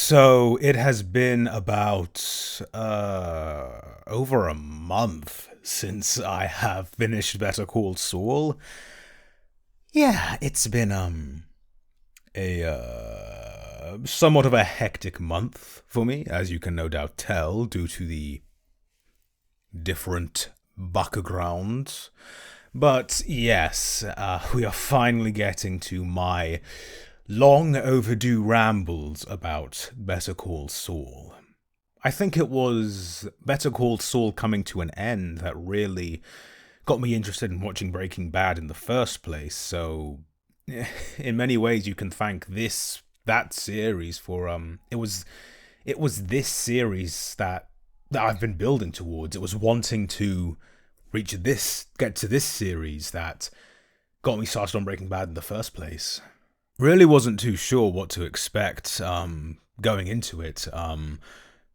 So it has been about over a month since I have finished Better Call Saul. Yeah, it's been a somewhat of a hectic month for me, as you can no doubt tell, due to the different backgrounds. But yes, we are finally getting to my long overdue rambles about Better Call Saul. I think it was Better Call Saul coming to an end that really got me interested in watching Breaking Bad in the first place. So, in many ways, you can thank that series for it was this series that I've been building towards. It was wanting to get to this series that got me started on Breaking Bad in the first place. Really wasn't too sure what to expect going into it. Well,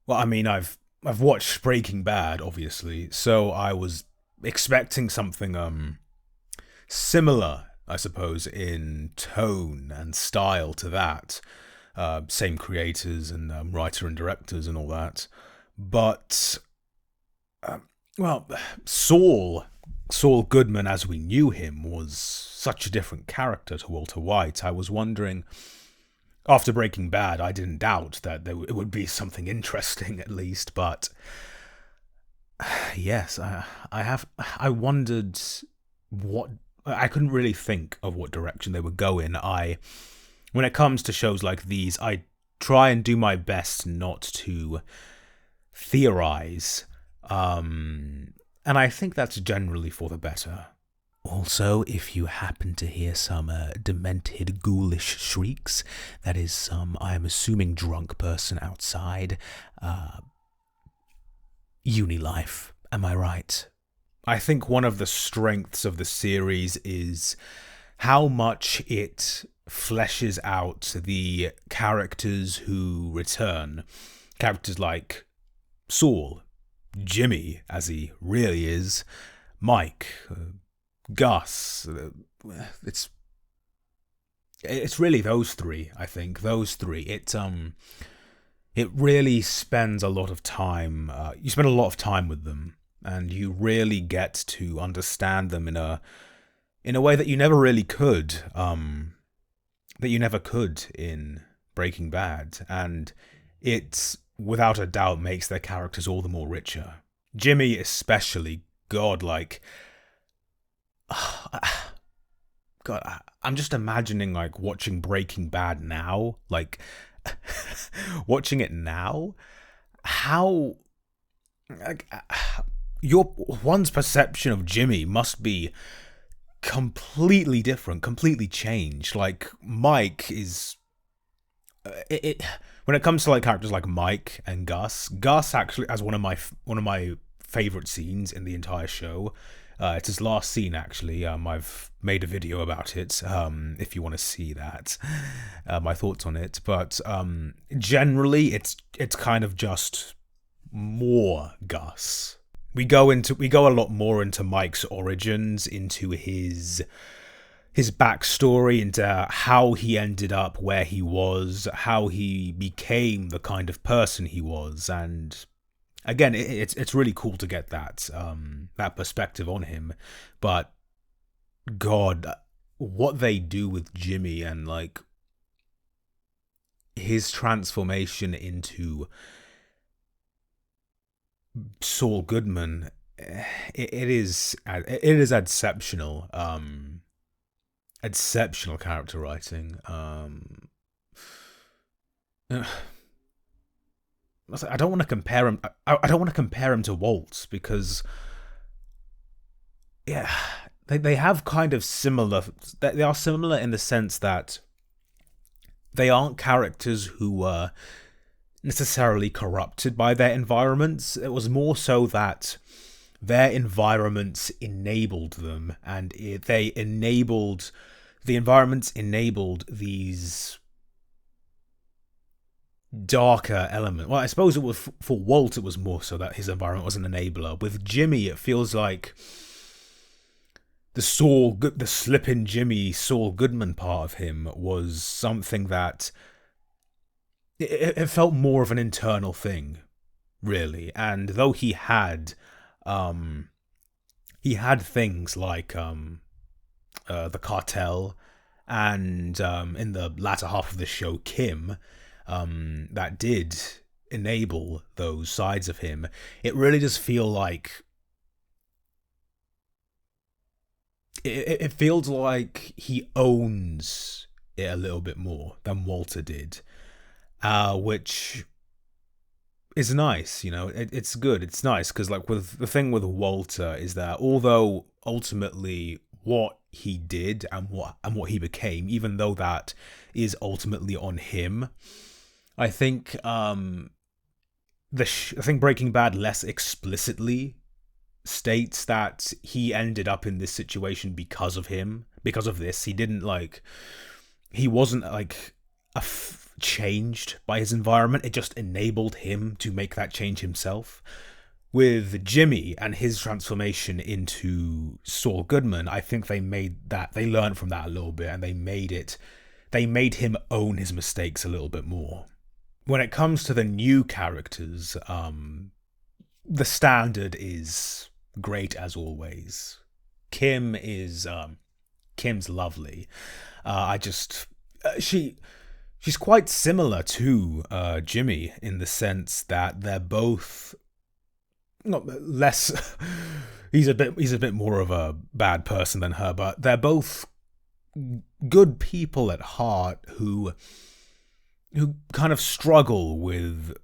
I mean, I've watched Breaking Bad, obviously, so I was expecting something similar, I suppose, in tone and style to that. Same creators and writer and directors and all that, but well, Saul Goodman, as we knew him, was such a different character to Walter White. I was wondering, after Breaking Bad, I didn't doubt that it would be something interesting at least, but yes, I wondered what. I couldn't really think of what direction they would go in. When it comes to shows like these, I try and do my best not to theorize, and I think that's generally for the better. Also, if you happen to hear some demented, ghoulish shrieks, that is some, I am assuming, drunk person outside. Uni life, am I right? I think one of the strengths of the series is how much it fleshes out the characters who return. Characters like Saul, Jimmy, as he really is, Mike, Gus. It's really those three. I think those three. It really spends a lot of time. You spend a lot of time with them, and you really get to understand them in a way that you never really could. That you never could in Breaking Bad, and it's without a doubt makes their characters all the more richer. Jimmy especially, God, like, God, I'm just imagining like watching Breaking Bad now, like watching it now. How, like, your one's perception of Jimmy must be completely different, completely changed. Like Mike is it when it comes to like characters like Mike and Gus actually has one of my favorite scenes in the entire show. It's his last scene actually. I've made a video about it. If you want to see that, my thoughts on it. But generally, it's kind of just more Gus. We go a lot more into Mike's origins, into his backstory, into how he ended up where he was, how he became the kind of person he was, and again, it's really cool to get that perspective on him. But God, what they do with Jimmy and like his transformation into Saul Goodman, it is exceptional. Exceptional character writing. I don't want to compare him. I don't want to compare him to Waltz because, yeah, they have kind of similar. They are similar in the sense that they aren't characters who were necessarily corrupted by their environments. It was more so that their environments enabled them, and the environments enabled these darker element. Well, I suppose it was for Walt. It was more so that his environment was an enabler. With Jimmy, it feels like the slippin' Jimmy Saul Goodman part of him was something that it felt more of an internal thing, really. And though um, he had things like the cartel, and in the latter half of the show, Kim, that did enable those sides of him. It really does feel like it feels like he owns it a little bit more than Walter did, which is nice. It's good. It's nice because, like, with the thing with Walter is that although ultimately what he did and what he became, even though that is ultimately on him, I think I think Breaking Bad less explicitly states that he ended up in this situation because of him, because of this. He wasn't like changed by his environment. It just enabled him to make that change himself. With Jimmy and his transformation into Saul Goodman, I think they learned from that a little bit, and they made him own his mistakes a little bit more. When it comes to the new characters, the standard is great as always. Kim's lovely. I just she's quite similar to Jimmy in the sense that they're both not less. He's a bit more of a bad person than her, but they're both good people at heart who kind of struggle with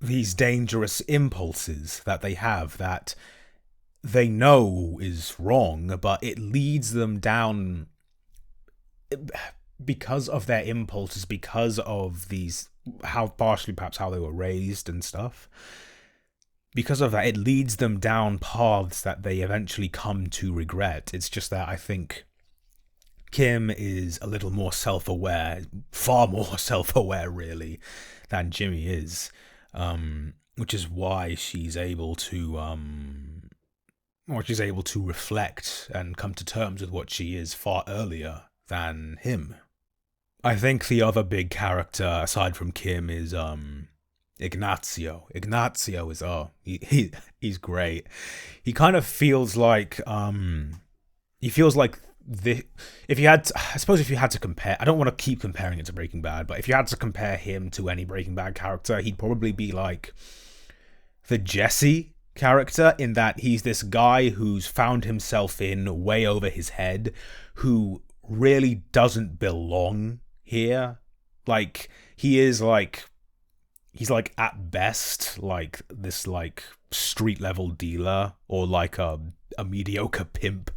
these dangerous impulses that they have that they know is wrong, but it leads them down because of their impulses, because of these, how partially perhaps how they were raised and stuff. Because of that, it leads them down paths that they eventually come to regret. It's just that I think Kim is a little more self-aware, far more self-aware, really, than Jimmy is, which is why she's able to reflect and come to terms with what she is far earlier than him. I think the other big character aside from Kim is Ignacio. Ignacio is he's great. He kind of feels like if you had to, I suppose if you had to compare, I don't want to keep comparing it to Breaking Bad, but if you had to compare him to any Breaking Bad character, he'd probably be like the Jesse character, in that he's this guy who's found himself in way over his head, who really doesn't belong here. Like, he's like at best like this like street level dealer, or like a mediocre pimp.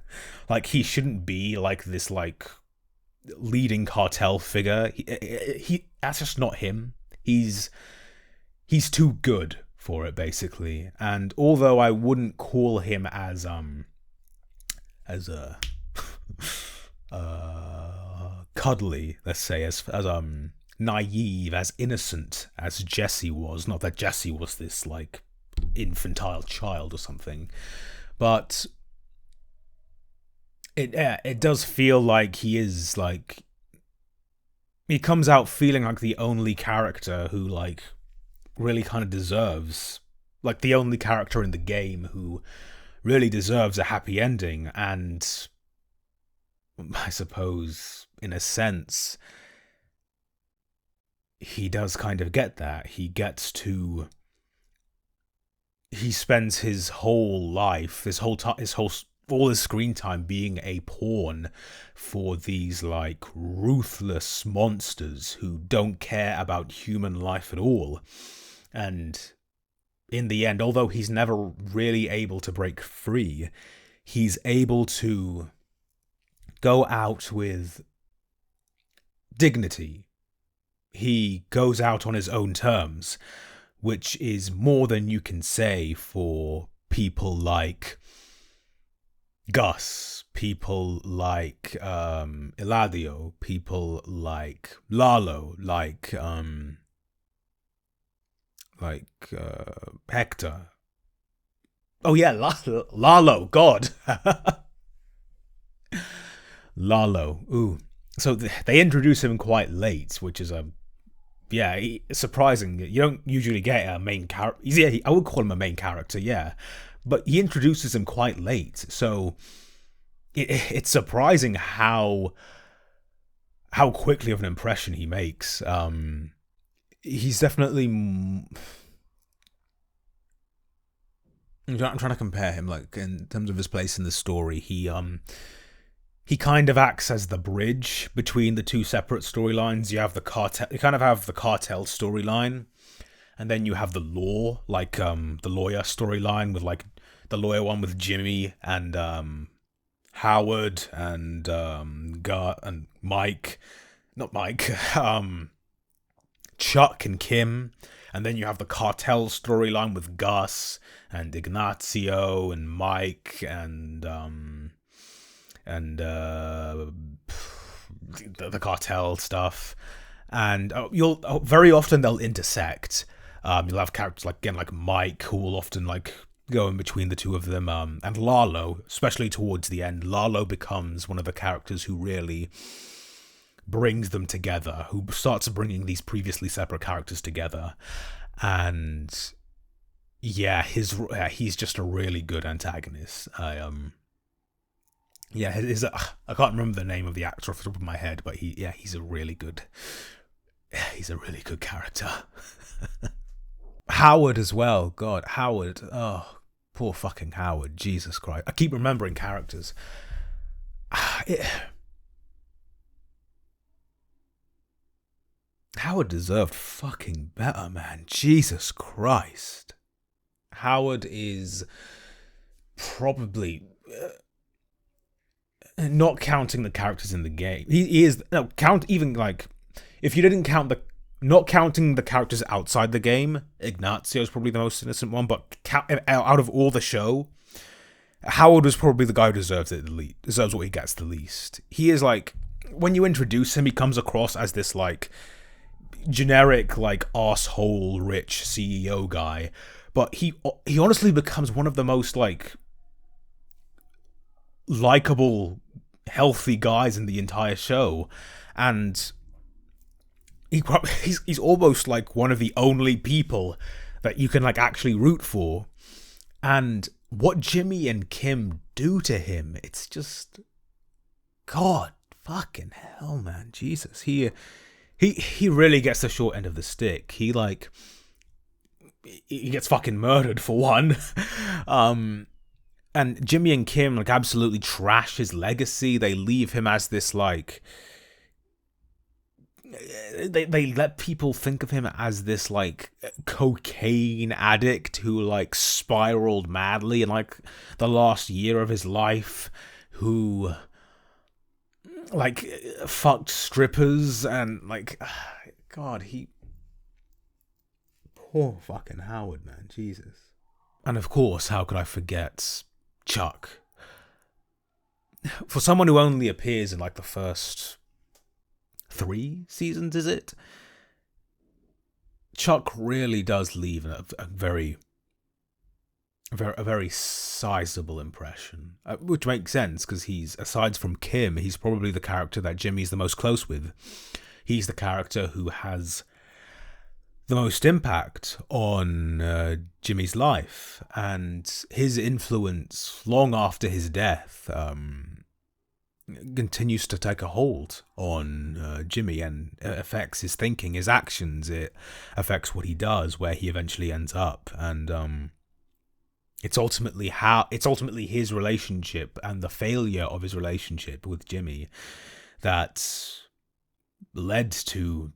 Like, he shouldn't be like this like leading cartel figure. He that's just not him. He's too good for it, basically. And although I wouldn't call him as a cuddly, let's say, as naive, as innocent as Jesse was, not that Jesse was this like infantile child or something, but it does feel like he is like, he comes out feeling like the only character who like really kind of deserves, like the only character in the game who really deserves a happy ending. And I suppose in a sense he does kind of get that. He spends his whole life, all his screen time being a pawn for these like ruthless monsters who don't care about human life at all. And in the end, although he's never really able to break free, he's able to go out with dignity. He goes out on his own terms, which is more than you can say for people like Gus, people like Eladio, people like Lalo, like Hector. Oh yeah, Lalo, God. Lalo. Ooh. So they introduce him quite late, which is a yeah, surprising. You don't usually get a main character. Yeah, I would call him a main character, yeah, but he introduces him quite late, so it's surprising how quickly of an impression he makes. He's definitely. I'm trying to compare him, like in terms of his place in the story. He kind of acts as the bridge between the two separate storylines. You have the cartel. You kind of have the cartel storyline, and then you have the law, like the lawyer storyline with like the lawyer one with Jimmy and Howard and Gar and Mike, not Mike, Chuck and Kim, and then you have the cartel storyline with Gus and Ignacio and Mike and the cartel stuff, and you'll very often they'll intersect. You'll have characters like again like Mike who will often like go in between the two of them, and Lalo, especially towards the end. Lalo becomes one of the characters who really brings them together, who starts bringing these previously separate characters together, and yeah, he's just a really good antagonist. I can't remember the name of the actor off the top of my head, but he's a really good character. Howard as well. God, Howard. Oh, poor fucking Howard. Jesus Christ. I keep remembering characters. Howard deserved fucking better, man. Jesus Christ. Howard is probably... not counting the characters in the game. He is... No, even like... If you didn't count the... Not counting the characters outside the game, Ignacio is probably the most innocent one, but out of all the show, Howard was probably the guy who deserves what he gets the least. He is like... When you introduce him, he comes across as this like... generic like arsehole rich CEO guy, but he honestly becomes one of the most like likable, healthy guys in the entire show, and he's almost like one of the only people that you can like actually root for. And what Jimmy and Kim do to him, it's just God fucking hell, man. Jesus, he really gets the short end of the stick. He gets fucking murdered for one. And Jimmy and Kim like absolutely trash his legacy. They leave him as this like they let people think of him as this like cocaine addict who like spiraled madly in like the last year of his life, who like fucked strippers and like God, poor fucking Howard, man. Jesus. And of course, how could I forget Chuck? For someone who only appears in like the first 3 seasons, is it? Chuck really does leave a very sizable impression, which makes sense because he's, aside from Kim, he's probably the character that Jimmy's the most close with. He's the character who has the most impact on Jimmy's life, and his influence long after his death continues to take a hold on Jimmy, and it affects his thinking, his actions. It affects what he does, where he eventually ends up, and it's ultimately his relationship and the failure of his relationship with Jimmy that led to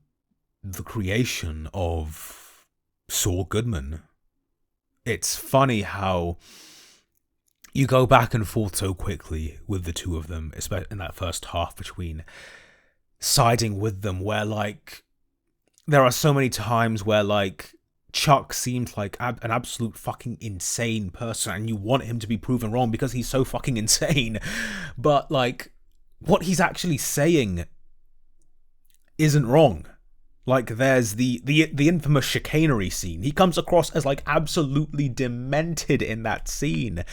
the creation of Saul Goodman. It's funny how you go back and forth so quickly with the two of them, especially in that first half, between siding with them, where like there are so many times where like Chuck seems like an absolute fucking insane person, and you want him to be proven wrong because he's so fucking insane. But like what he's actually saying isn't wrong. Like there's the infamous chicanery scene. He comes across as like absolutely demented in that scene.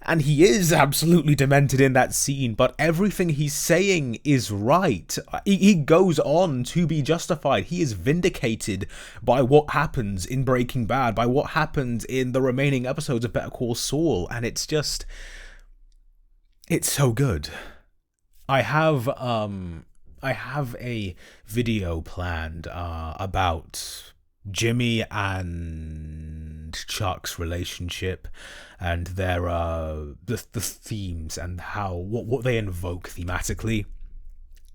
And he is absolutely demented in that scene, but everything he's saying is right. He goes on to be justified. He is vindicated by what happens in Breaking Bad, by what happens in the remaining episodes of Better Call Saul, and it's so good. I have a video planned about Jimmy and Chuck's relationship and their the themes and how what they invoke thematically.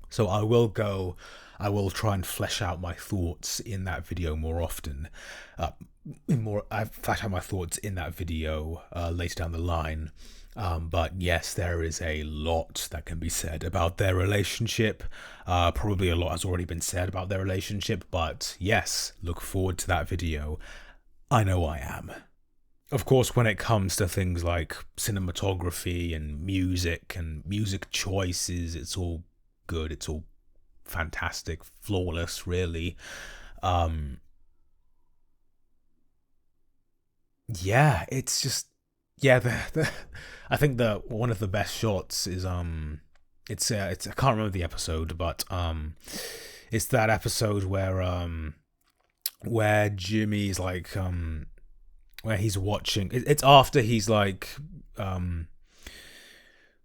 So I will try and flesh out my thoughts in that video more often. I flesh out my thoughts in that video later down the line. But yes, there is a lot that can be said about their relationship. Probably a lot has already been said about their relationship, but yes, look forward to that video. I know I am. Of course, when it comes to things like cinematography and music choices, it's all good. It's all fantastic, flawless, really. Yeah, it's just the I think the one of the best shots is it's I can't remember the episode, but it's that episode where Jimmy's like where he's watching. It's after he's like gotten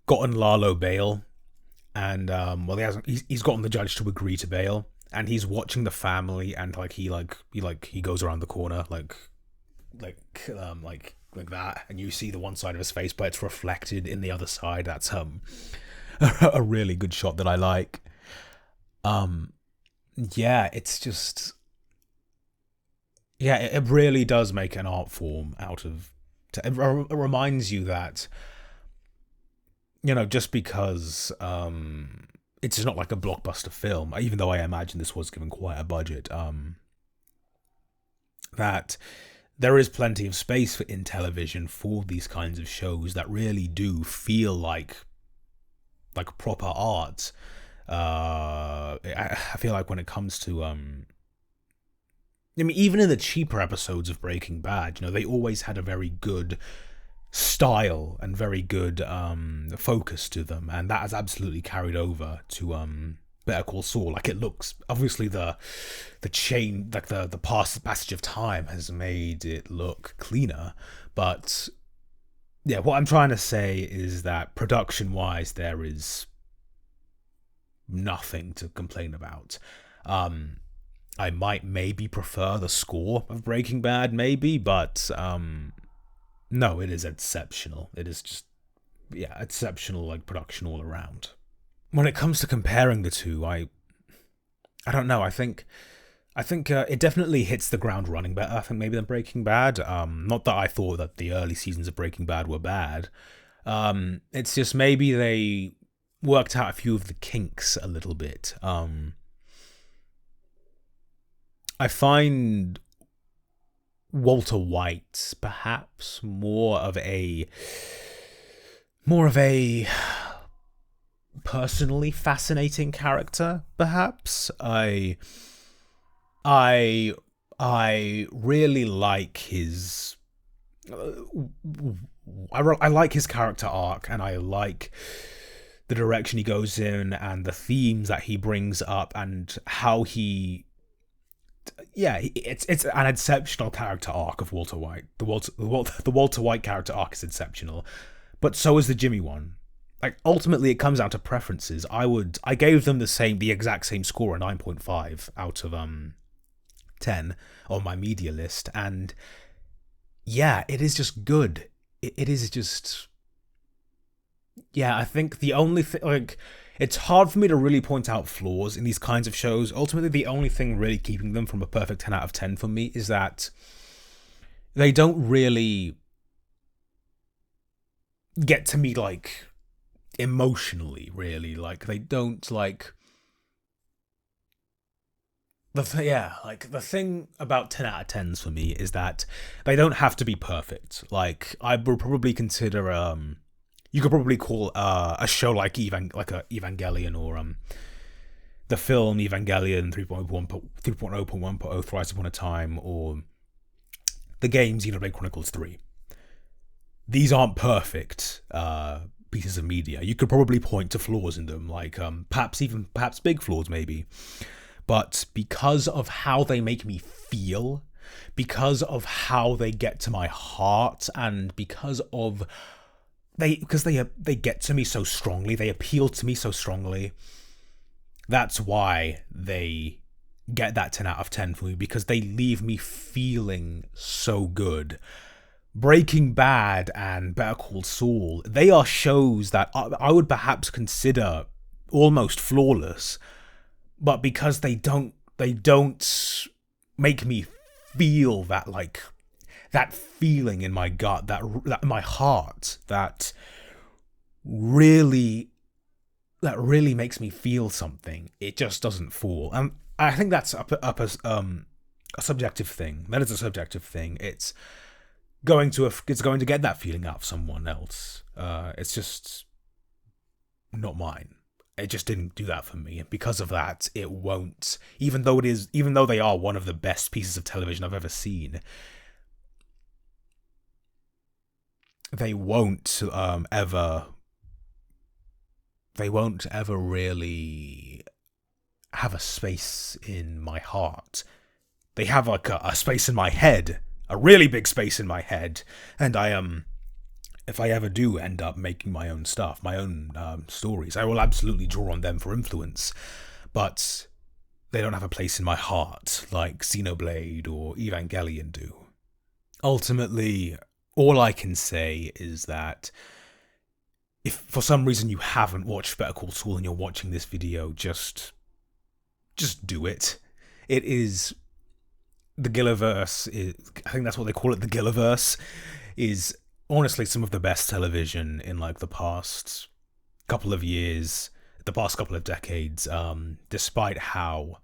Lalo bail, and well, he's gotten the judge to agree to bail, and he's watching the family, and he goes around the corner like that, and you see the one side of his face, but it's reflected in the other side. That's a really good shot that I like. Yeah, it's just it really does make an art form out of. It reminds you that just because it's not like a blockbuster film, even though I imagine this was given quite a budget, that there is plenty of space in television for these kinds of shows that really do feel like proper art. I feel like when it comes to even in the cheaper episodes of Breaking Bad, they always had a very good style and very good focus to them, and that has absolutely carried over to Better Call Saul. Like, it looks, obviously the chain, like the passage of time has made it look cleaner, but yeah, what I'm trying to say is that production wise there is nothing to complain about. I might maybe prefer the score of Breaking Bad, maybe, but no, it is exceptional. It is just exceptional, like, production all around. When it comes to comparing the two, I don't know. I think it definitely hits the ground running better, I think, maybe than Breaking Bad. Not that I thought that the early seasons of Breaking Bad were bad. It's just maybe they worked out a few of the kinks a little bit. I find Walter White perhaps more of a personally fascinating character, perhaps. I really like his I like his character arc, and I like the direction he goes in and the themes that he brings up and how he it's an exceptional character arc of Walter White. The Walter White character arc is exceptional, but so is the Jimmy one. Like, ultimately, it comes down to preferences. I gave them the exact same score, a 9.5 out of 10 on my media list, and yeah, it is just good. It is just, I think the only thing, like, it's hard for me to really point out flaws in these kinds of shows. Ultimately, the only thing really keeping them from a perfect 10 out of 10 for me is that they don't really get to me, like, emotionally, really. Like, they don't, like, the thing about 10 out of 10s for me is that they don't have to be perfect. Like, I would probably consider you could probably call a show like Evangelion or the film Evangelion 3.0.1.0 Thrice Upon a Time, or the game Xenoblade Chronicles 3. These aren't perfect pieces of media. You could probably point to flaws in them, like perhaps big flaws maybe. But because of how they make me feel, because of how they get to my heart, and because they get to me so strongly, they appeal to me so strongly, that's why they get that 10 out of 10 for me, because they leave me feeling so good. Breaking Bad and Better Call Saul, they are shows that I would perhaps consider almost flawless, but because they don't make me feel that, like, that feeling in my gut, that in my heart, that really makes me feel something, it just doesn't fall. And I think that's a subjective thing. That is a subjective thing. It's going to get that feeling out of someone else. It's just not mine. It just didn't do that for me, and because of that, it won't. Even though they are one of the best pieces of television I've ever seen, they won't ever really have a space in my heart. They have like a space in my head, a really big space in my head, and if I ever do end up making my own stuff, my own stories, I will absolutely draw on them for influence, but they don't have a place in my heart like Xenoblade or Evangelion do. Ultimately, all I can say is that if for some reason you haven't watched Better Call Saul and you're watching this video, just do it. It is the Gilliverse. I think that's what they call it. The Gilliverse is honestly some of the best television in like the past couple of years, the past couple of decades. Despite how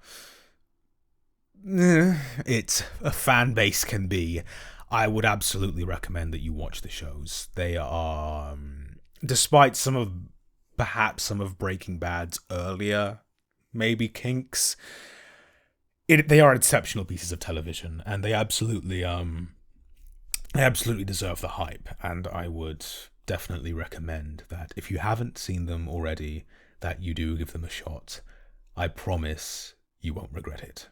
it's a fan base can be, I would absolutely recommend that you watch the shows. They are, despite some of Breaking Bad's earlier maybe kinks, they are exceptional pieces of television, and they absolutely deserve the hype. And I would definitely recommend that if you haven't seen them already, that you do give them a shot. I promise you won't regret it.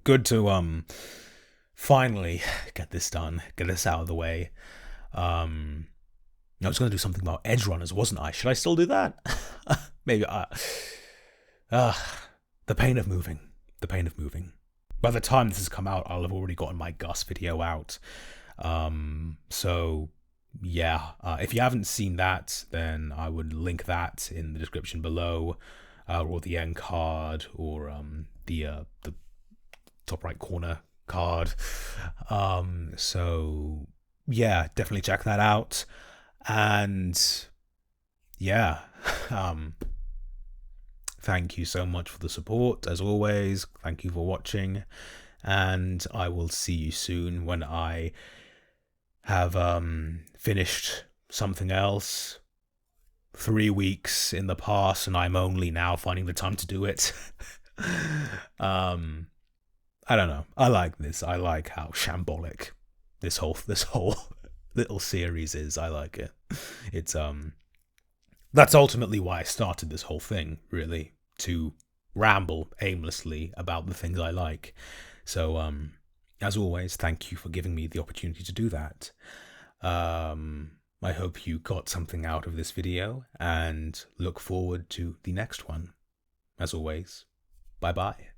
Good to finally get this done, get this out of the way. I was going to do something about edge runners, wasn't I? Should I still do that? Maybe. The pain of moving. The pain of moving. By the time this has come out, I'll have already gotten my Gus video out. So yeah, if you haven't seen that, then I would link that in the description below, or the end card, or the top right corner card. So yeah, definitely check that out. And yeah, thank you so much for the support, as always. Thank you for watching, and I will see you soon when I have finished something else. 3 weeks in the past, and I'm only now finding the time to do it. I don't know. I like this. I like how shambolic this whole little series is. I like it. It's that's ultimately why I started this whole thing, really, to ramble aimlessly about the things I like. So as always, thank you for giving me the opportunity to do that. I hope you got something out of this video, and look forward to the next one. As always, bye bye.